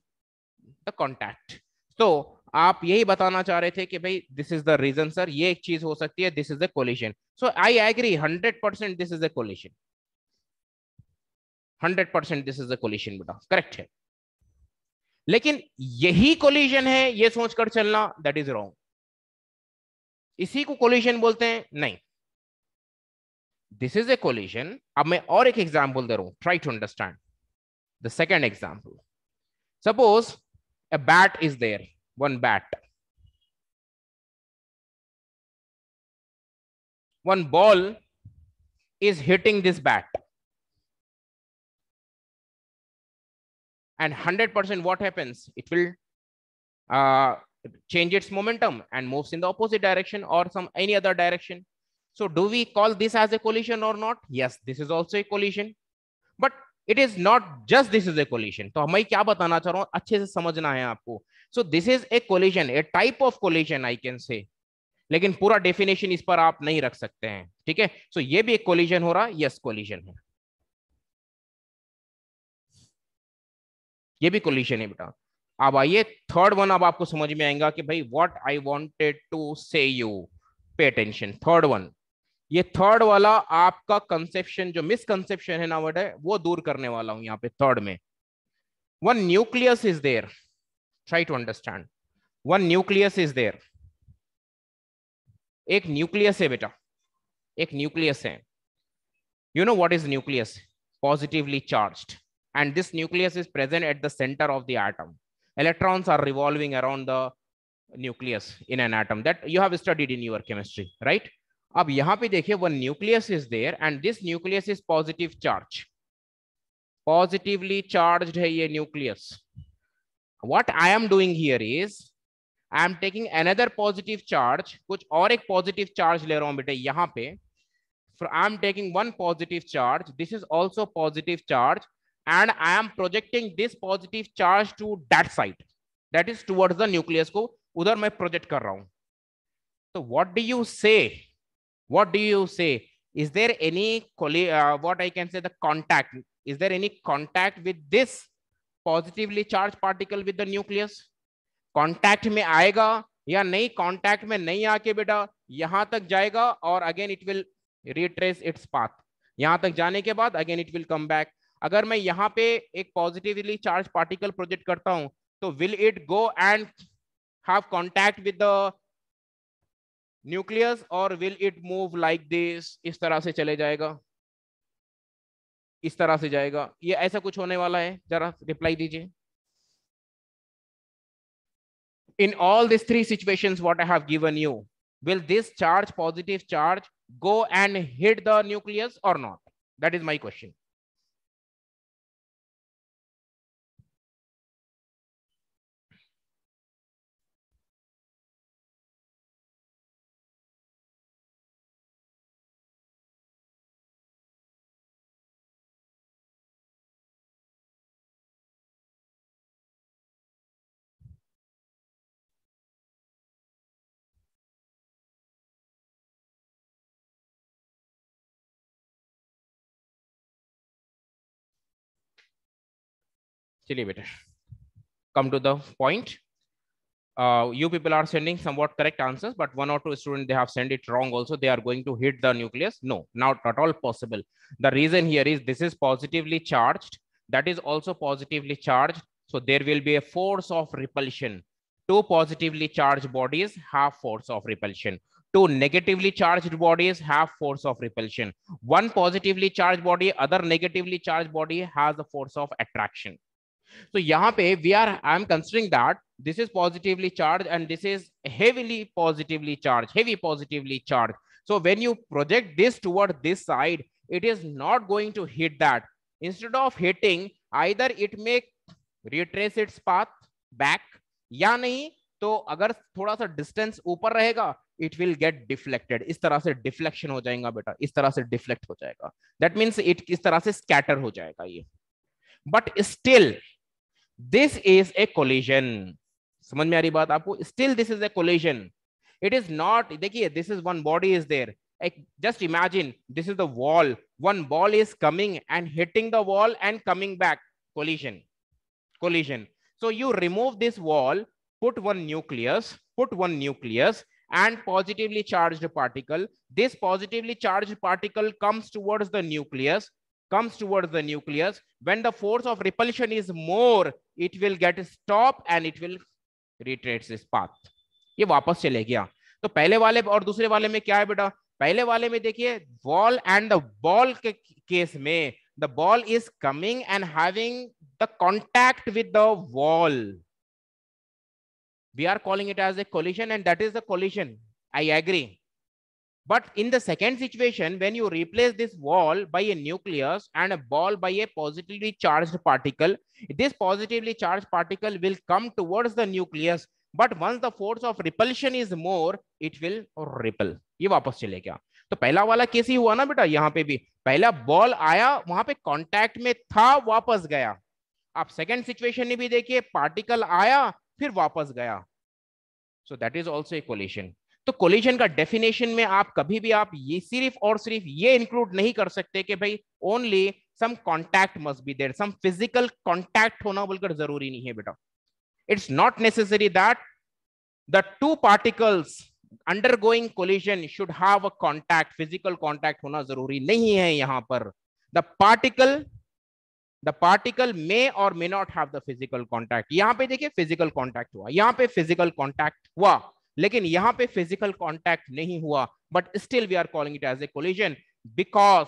the contact। तो आप यही बताना चाह रहे थे कि भाई this is the reason sir, ये एक चीज हो सकती है, this is the collision. So I agree 100% this is the collision, 100% this is the collision बेटा, करेक्ट है। लेकिन यही कोलिजन है ये सोचकर चलना, दैट इज रॉन्ग। इसी को कोलिजन बोलते हैं? नहीं, दिस इज ए कोलिजन। अब मैं और एक एग्जांपल दे रहा हूं, try to understand the second example. Suppose a bat is there, one bat, one ball is hitting this bat, and 100% what happens, it will change its momentum and moves in the opposite direction or some any other direction. So do we call this as a collision or not? Yes, this is also a collision, but it is not just this is a collision। तो मैं क्या बताना चाह रहा हूं, अच्छे से समझना है आपको। So this is a collision, a type of collision I can say, लेकिन पूरा डेफिनेशन इस पर आप नहीं रख सकते हैं, ठीक है। सो ये भी एक कोलिजन हो रहा है, यस कोलिजन है, ये भी कोलिजन है बेटा। अब आइए थर्ड वन, अब आपको समझ में आएगा कि भाई व्हाट आई वांटेड टू से you, pay attention. Third one, ये थर्ड वाला आपका कंसेप्शन जो मिसकंसेप्शन है ना बेटा, वो दूर करने वाला हूं यहाँ पे थर्ड में। One nucleus is there, try to understand, one nucleus is there, एक न्यूक्लियस है बेटा, एक न्यूक्लियस है। You know what is nucleus? Positively charged, and this nucleus is present at the center of the atom. Electrons are revolving around the nucleus in an atom, that you have studied in your chemistry, right? अब यहां पे देखिए, one nucleus is there and this nucleus is positive charge, positively charged है ये nucleus. What I am doing here is I am taking another positive charge, कुछ और एक positive charge ले रहा हूं बेटे यहाँ पे. I am taking one positive charge, this is also positive charge, and I am projecting this positive charge to that side, that is towards the nucleus को उधर मैं प्रोजेक्ट कर रहा हूं. So what do you say? What do you say? Is there any what I can say the contact? Is there any contact with this positively charged particle with the nucleus? Contact में आएगा या नहीं? Contact में नहीं आके बेटा यहां तक जाएगा और again it will retrace its path. यहां तक जाने के बाद again it will come back. अगर मैं यहाँ पे एक positively charged particle project करता हूं तो will it go and have contact with the nucleus or will it move like this? इस तरह से चले जाएगा, इस तरह से जाएगा. ये ऐसा कुछ होने वाला है? जरा रिप्लाई दीजिए. In all these three situations what I have given you, will this charge, positive charge, go and hit the nucleus or not? That is my question. चलिए बेटा, come to the point. You people are sending somewhat correct answers, but one or two students, they have sent it wrong also. They are going to hit the nucleus. No, not at all possible. The reason here is this is positively charged. That is also positively charged. So there will be a force of repulsion. Two positively charged bodies have force of repulsion. Two negatively charged bodies have force of repulsion. One positively charged body, other negatively charged body has a force of attraction. So यहाँ पे I am considering that this is positively charged and this is heavily positively charged, heavy positively charged. So when you project this toward this side, it is not going to hit that. Instead of hitting, either it may retrace its path back या नहीं, तो अगर थोड़ा सा distance ऊपर रहेगा it will get deflected. इस तरह से डिफ्लेक्शन हो जाएगा बेटा, इस तरह से डिफ्लेक्ट हो जाएगा. That means it इस तरह से स्कैटर हो जाएगा ये. But still this is a collision. समझ में आ रही बात आपको? Still this is a collision. It is not, देखिए, this is one body is there. Just imagine this is the wall. One ball is coming and hitting the wall and coming back. Collision. Collision. So you remove this wall, put one nucleus and positively charged particle. This positively charged particle comes towards the nucleus. When the force of repulsion is more, it will get stop and it will retrace its path. ये वापस चले गया. तो पहले वाले और दूसरे वाले में क्या है बेटा? पहले वाले में देखिए, wall and the ball के केस में the ball is coming and having the contact with the wall. We are calling it as a collision and that is the collision. I agree. But in the second situation, when you replace this wall by a nucleus and a ball by a positively charged particle, this positively charged particle will come towards the nucleus. But once the force of repulsion is more, it will repel. ये वापस चले गया. तो पहला वाला case ही हुआ ना बेटा. यहाँ पे भी पहला बॉल आया, वहां पे कांटेक्ट में था, वापस गया. आप सेकंड सिचुएशन में भी देखिए, पार्टिकल आया फिर वापस गया. So that is also a collision. तो कोलिजन का डेफिनेशन में आप कभी भी आप ये सिर्फ और सिर्फ ये इंक्लूड नहीं कर सकते कि भाई only some contact must be there, some physical contact होना बोलकर जरूरी नहीं है बेटा. It's not necessary that the two particles undergoing collision should have a contact. Physical contact होना जरूरी नहीं है यहाँ पर. The particle may or may not have the physical contact. यहाँ पे देखिए फिजिकल कांटेक्ट हुआ, यहाँ पे फिजिकल कांटेक्ट हुआ, लेकिन यहाँ पे फिजिकल कांटेक्ट नहीं हुआ. But still we are calling it as a collision because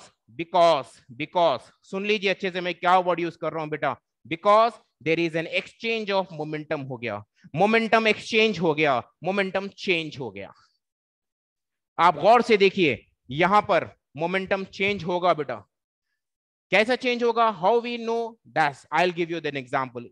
सुन लीजिए अच्छे से मैं क्या वर्ड यूज कर रहा हूं बेटा. Because there is an exchange of momentum हो गया, मोमेंटम एक्सचेंज हो गया, मोमेंटम चेंज हो गया. आप गौर से देखिए, यहां पर मोमेंटम चेंज होगा बेटा. कैसा चेंज होगा? How we know that? I will give you an example.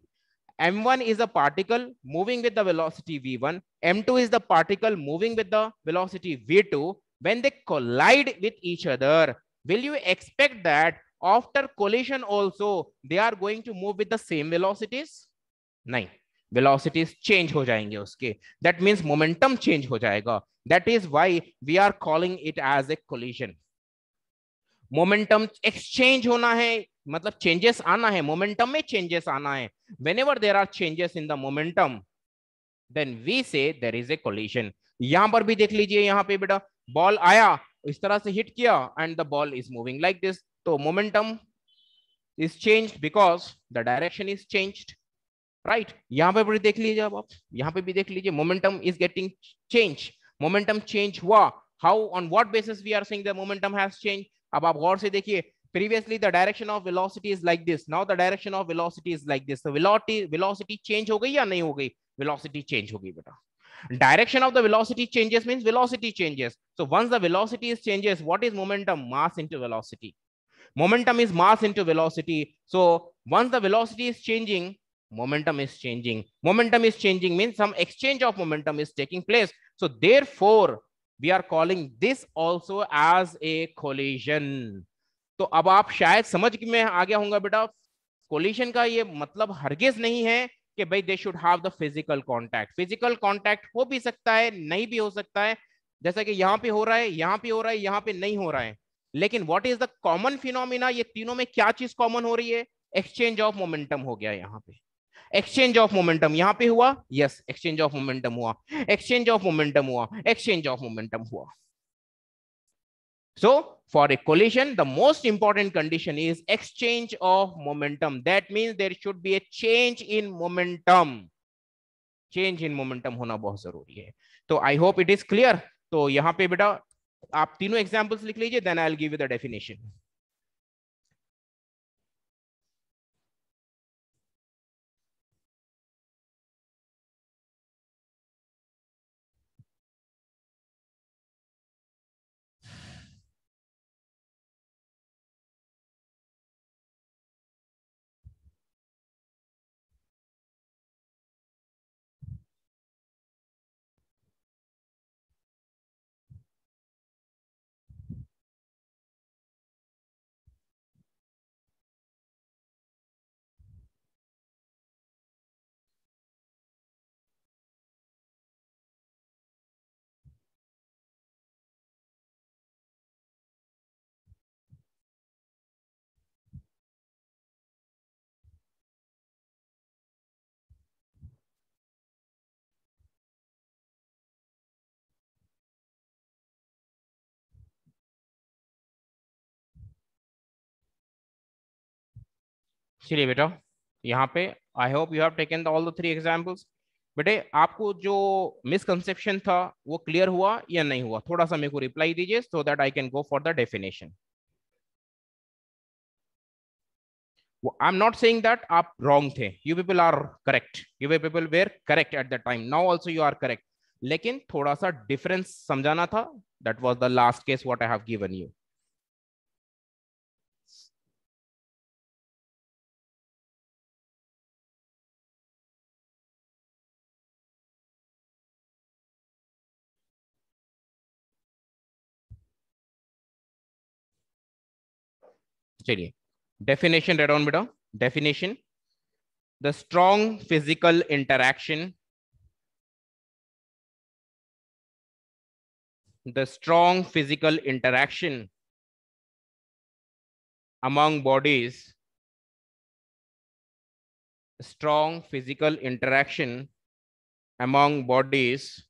m1 is a particle moving with the velocity v1, m2 is the particle moving with the velocity v2. When they collide with each other, will you expect that after collision also they are going to move with the same velocities? नहीं, velocities change हो जाएंगे उसके. That means momentum change हो जाएगा. That is why we are calling it as a collision. Momentum exchange होना है, मतलब changes आना है, मोमेंटम में चेंजेस आना है. Whenever there are changes in the momentum, then we say there is a collision. यहां पर भी देख लीजिए, यहां पे बेटा बॉल आया, इस तरह से हिट किया and the ball is moving like this. तो momentum is changed because the direction is changed, right. यहां पे भी देख लीजिए, अब आप यहां पे भी देख लीजिए, momentum is getting change. Momentum change हुआ. How, on what basis we are saying the momentum has change? अब आप गौर से देखिए, previously the direction of velocity is like this, now the direction of velocity is like this. So velocity change हो गई या नहीं हो गई? velocity change हो गई बेटा. Direction of the velocity changes means velocity changes. So once the velocity is changes, what is momentum? Mass into velocity. Momentum is mass into velocity. So once the velocity is changing, momentum is changing. Momentum is changing means some exchange of momentum is taking place. So therefore we are calling this also as a collision. तो अब आप शायद समझ में आ गया होगा बेटा, collision का ये मतलब हरगिज नहीं है कि भाई दे should have the physical contact. Physical contact हो भी सकता है, नहीं भी हो सकता है. जैसा कि यहाँ पे हो रहा है, यहाँ पे हो रहा है, यहाँ पे नहीं हो रहा है. लेकिन what is the common phenomena? ये तीनों में क्या चीज कॉमन हो रही है? एक्सचेंज ऑफ मोमेंटम हो गया यहाँ पे. एक्सचेंज ऑफ मोमेंटम यहाँ पे हुआ, यस, एक्सचेंज ऑफ मोमेंटम हुआ, एक्सचेंज ऑफ मोमेंटम हुआ, एक्सचेंज ऑफ मोमेंटम हुआ. So for a collision, the most important condition is exchange of momentum. That means there should be a change in momentum. Change in momentum होना बहुत जरूरी है. तो I hope it is clear. तो यहाँ पे बेटा आप तीनों examples लिख लीजिए, then I'll give you the definition. चलिए बेटा, यहाँ पे I hope you have taken all the three examples. बेटे आपको जो मिसकंसेप्शन था वो क्लियर हुआ या नहीं हुआ? थोड़ा सा मेरे को रिप्लाई दीजिए so that I can go for the definition. I am not saying that आप रॉन्ग थे. You people are correct. You people were correct at the time. Now also you are correct. लेकिन थोड़ा सा difference समझाना था. That was the last case what I have given you. चलिए definition read on बेटा. Definition: the strong physical interaction, the strong physical interaction among bodies, strong physical interaction among bodies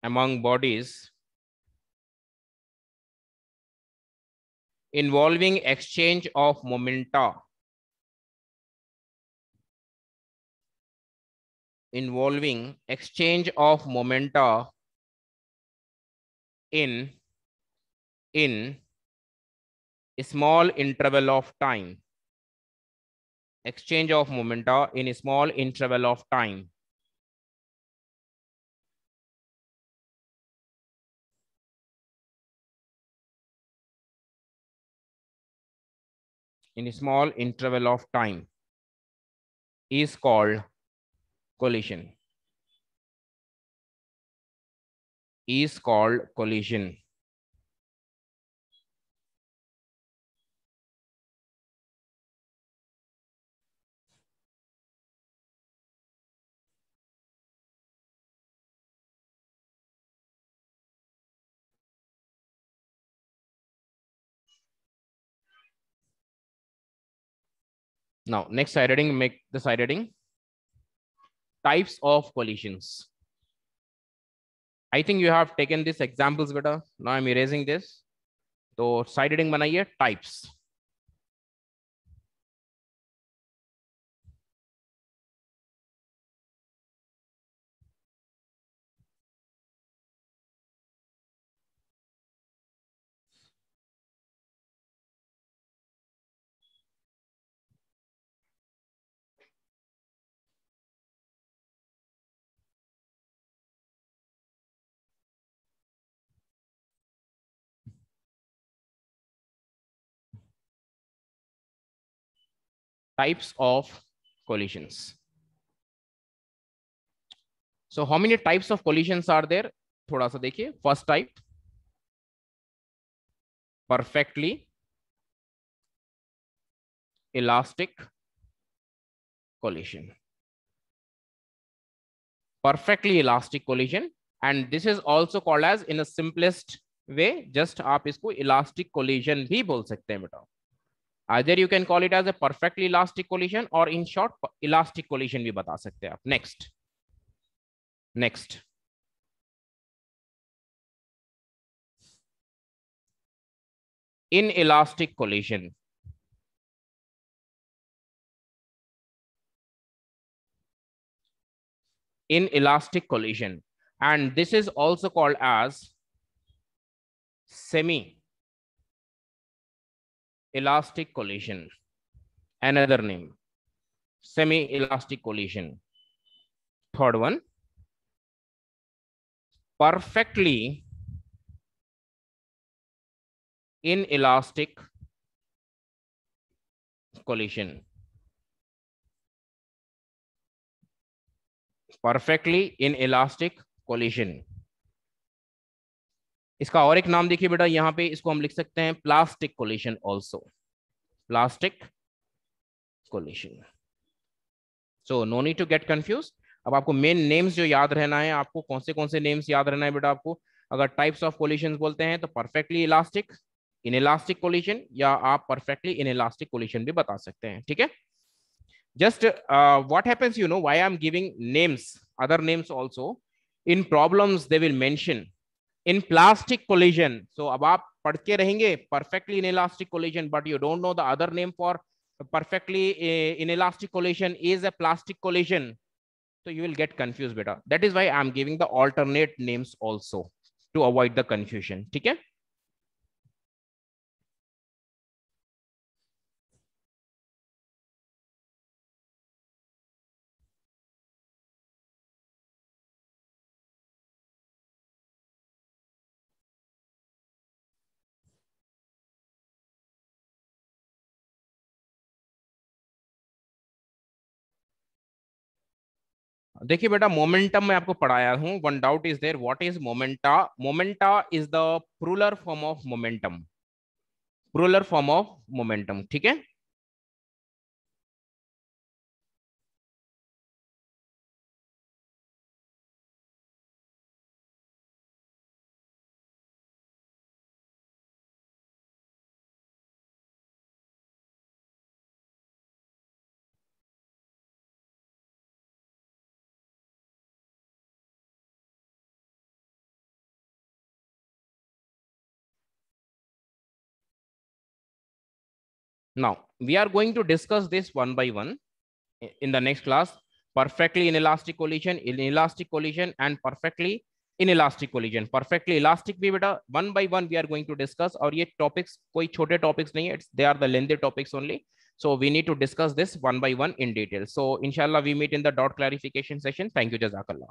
among bodies involving exchange of momenta involving exchange of momenta in a small interval of time. Exchange of momenta in a small interval of time. In a small interval of time is called collision. Is called collision. Now, next side heading, make the side heading types of collisions. I think you have taken these examples better. Now I'm erasing this. So side heading बनाइए types. Types of collisions. So how many types of collisions are there? थोड़ा सा देखिए. First type, perfectly elastic collision. Perfectly elastic collision, and this is also called as, in a simplest way, just आप इसको elastic collision भी बोल सकते हैं बेटा. Either you can call it as a perfectly elastic collision or in short elastic collision भी बता सकते हैं आप. Next. Inelastic collision. Inelastic collision, and this is also called as semi-elastic collision. Another name, semi-elastic collision. Third one, perfectly inelastic collision. Perfectly inelastic collision. इसका और एक नाम देखिए बेटा, यहां पे इसको हम लिख सकते हैं plastic collision also. Plastic collision. So no need to get confuse. अब आपको मेन नेम्स जो याद रहना है, आपको कौन से नेम्स याद रहना है बेटा आपको. अगर टाइप्स ऑफ कोलिशंस बोलते हैं तो परफेक्टली इलास्टिक, इनइलास्टिक कोलिशन, या आप परफेक्टली इनइलास्टिक कोलिशन भी बता सकते हैं. ठीक है. Just what happens, you know, why I'm giving names, other names also. In problems they will mention in plastic collision. So अब आप पढ़ के रहेंगे perfectly inelastic collision, but you don't know the other name for perfectly inelastic collision is a plastic collision. So you will get confused beta. That is why I'm giving the alternate names also to avoid the confusion. ठीक है. देखिए बेटा, momentum मैं आपको पढ़ाया हूं. One doubt is there, what is momenta. Momenta is the plural form of momentum. Plural form of momentum. ठीक है. Now we are going to discuss this one by one in the next class. perfectly inelastic collision and perfectly inelastic collision. Perfectly elastic भी बेटा one by one we are going to discuss, और ये topics कोई छोटे topics नहीं है, they are the lengthy topics only. So we need to discuss this one by one in detail. So inshallah we meet in the dot clarification session. Thank you, Jazakallah.